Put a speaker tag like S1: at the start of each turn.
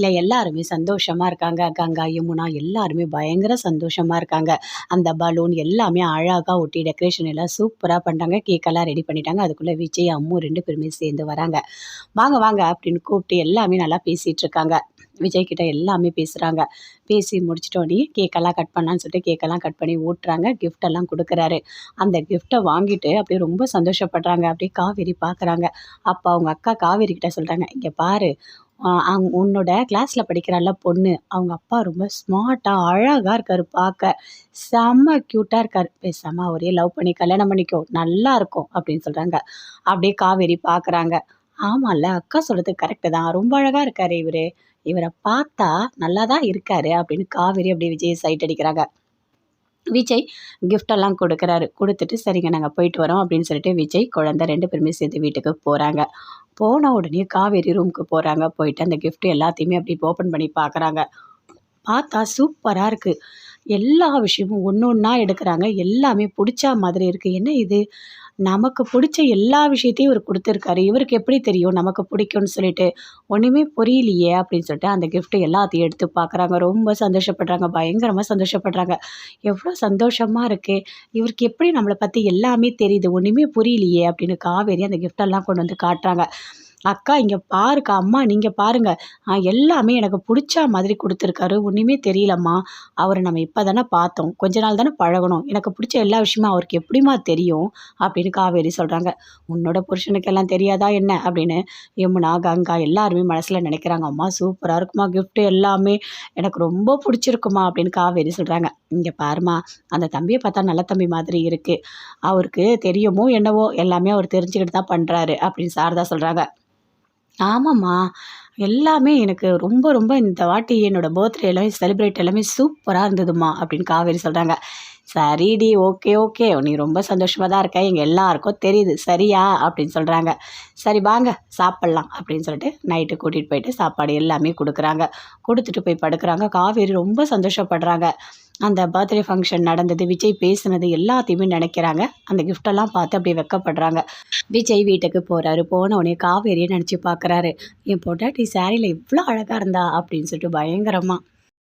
S1: வீட்டில் எல்லாருமே சந்தோஷமாக இருக்காங்க. கங்கா, யமுனா எல்லாருமே பயங்கர சந்தோஷமாக இருக்காங்க. அந்த பலூன் எல்லாமே அழகாக ஒட்டி டெக்கரேஷன் எல்லாம் சூப்பராக பண்ணுறாங்க. கேக்கெல்லாம் ரெடி பண்ணிட்டாங்க. அதுக்குள்ளே விஜய், அம்மு 2 பேருமே சேர்ந்து வராங்க. வாங்க வாங்க அப்படின்னு கூப்பிட்டு எல்லாமே நல்லா பேசிகிட்டு இருக்காங்க. விஜய் கிட்ட எல்லாமே பேசுகிறாங்க. பேசி முடிச்சிட்டோடனே கேக்கெல்லாம் கட் பண்ணலான்னு சொல்லிட்டு கேக்கெல்லாம் கட் பண்ணி ஊட்டுறாங்க. கிஃப்டெல்லாம் கொடுக்குறாரு. அந்த கிஃப்ட்டை வாங்கிட்டு அப்படியே ரொம்ப சந்தோஷப்படுறாங்க. அப்படியே காவேரி பார்க்குறாங்க. அப்போ அவங்க அக்கா காவேரி கிட்ட சொல்கிறாங்க, இங்கே பாரு, உன்னோட கிளாஸில் படிக்கிறாள்ல பொண்ணு, அவங்க அப்பா ரொம்ப ஸ்மார்ட்டாக அழகாக இருக்காரு பார்க்க, செம்ம க்யூட்டாக இருக்கார், பேசாமல் அவரே லவ் பண்ணி கல்யாணம் பண்ணிக்கோ, நல்லா இருக்கும் அப்படின்னு சொல்கிறாங்க. அப்படியே காவேரி பார்க்குறாங்க. ஆமாம்ல, அக்கா சொல்கிறது கரெக்டு தான், ரொம்ப அழகாக இருக்காரு இவர், இவரை பார்த்தா நல்லா தான் இருக்காரு அப்படின்னு காவேரி அப்படியே விஜய் சைட் அடிக்கிறாங்க. விஜய் கிஃப்டெல்லாம் கொடுக்குறாரு. கொடுத்துட்டு சரிங்க நாங்கள் போயிட்டு வரோம் அப்படின்னு சொல்லிட்டு விஜய், குழந்தை 2 பேருமே சேர்ந்து வீட்டுக்கு போகிறாங்க. போன உடனே காவேரி ரூமுக்கு போகிறாங்க. போயிட்டு அந்த கிஃப்ட் எல்லாத்தையுமே அப்படி ஓப்பன் பண்ணி பார்க்குறாங்க. பார்த்தா சூப்பராக இருக்குது. எல்லா விஷயமும் ஒன்று ஒன்றா எடுக்கிறாங்க. எல்லாமே பிடிச்சா மாதிரி இருக்குது. என்ன இது, நமக்கு பிடிச்ச எல்லா விஷயத்தையும் இவர் கொடுத்துருக்காரு, இவருக்கு எப்படி தெரியும் நமக்கு பிடிக்கும்னு சொல்லிட்டு, ஒன்றுமே புரியலையே அப்படின்னு சொல்லிட்டு அந்த கிஃப்ட் எல்லாத்தையும் எடுத்து பார்க்குறாங்க. ரொம்ப சந்தோஷப்படுறாங்க. பயங்கரமாக சந்தோஷப்படுறாங்க. எவ்வளோ சந்தோஷமாக இருக்குது, இவருக்கு எப்படி நம்மளை பற்றி எல்லாமே தெரியுது, ஒன்றுமே புரியலையே அப்படின்னு காவேரி அந்த கிஃப்டெல்லாம் கொண்டு வந்து காட்டுறாங்க. அக்கா இங்கே பாருக்கா, அம்மா நீங்கள் பாருங்கள், எல்லாமே எனக்கு பிடிச்சா மாதிரி கொடுத்துருக்காரு, ஒன்றுமே தெரியலம்மா, அவரை நம்ம இப்போ தானே பார்த்தோம், கொஞ்ச நாள் தானே பழகணும், எனக்கு பிடிச்ச எல்லா விஷயமும் அவருக்கு எப்படிம்மா தெரியும் அப்படின்னு காவேரி சொல்கிறாங்க. உன்னோட புருஷனுக்கெல்லாம் தெரியாதா என்ன அப்படின்னு யமுனா, கங்கா எல்லாருமே மனசில் நினைக்கிறாங்க. அம்மா சூப்பராக இருக்குமா கிஃப்ட்டு, எல்லாமே எனக்கு ரொம்ப பிடிச்சிருக்குமா அப்படின்னு காவேரி சொல்கிறாங்க. இங்கே பாருமா, அந்த தம்பியை பார்த்தா நல்ல தம்பி மாதிரி இருக்குது, அவருக்கு தெரியுமோ என்னவோ, எல்லாமே அவர் தெரிஞ்சுக்கிட்டு தான் பண்ணுறாரு அப்படின்னு சாரதா சொல்கிறாங்க. ஆமாம்மா, எல்லாமே எனக்கு ரொம்ப ரொம்ப இந்த வாட்டி என்னோடய பர்த்டே எல்லாமே செலிப்ரேட் எல்லாமே சூப்பராக இருந்ததும்மா அப்படின்னு காவேரி சொல்கிறாங்க. சரிடி, ஓகே ஓகே, நீ ரொம்ப சந்தோஷமாக தான் இருக்க, எங்கள் எல்லாருக்கும் தெரியுது சரியா அப்படின்னு சொல்கிறாங்க. சரி வாங்க சாப்பிட்லாம் அப்படின்னு சொல்லிட்டு நைட்டு கூட்டிகிட்டு போயிட்டு சாப்பாடு எல்லாமே கொடுக்குறாங்க. கொடுத்துட்டு போய் படுக்கிறாங்க. காவேரி ரொம்ப சந்தோஷப்படுறாங்க. அந்த பர்த்டே ஃபங்க்ஷன் நடந்தது, விஜய் பேசுனது எல்லாத்தையுமே நினைக்கிறாங்க. அந்த கிஃப்டெல்லாம் பார்த்து அப்படியே வெக்கப்படுறாங்க. விஜய் வீட்டுக்கு போகிறாரு. போன உடனே காவேரியை நினச்சி பார்க்குறாரு. என் பொண்டாட்டி சாரியில் இவ்வளோ அழகாக இருந்தா அப்படின்னு சொல்லிட்டு பயங்கரமாக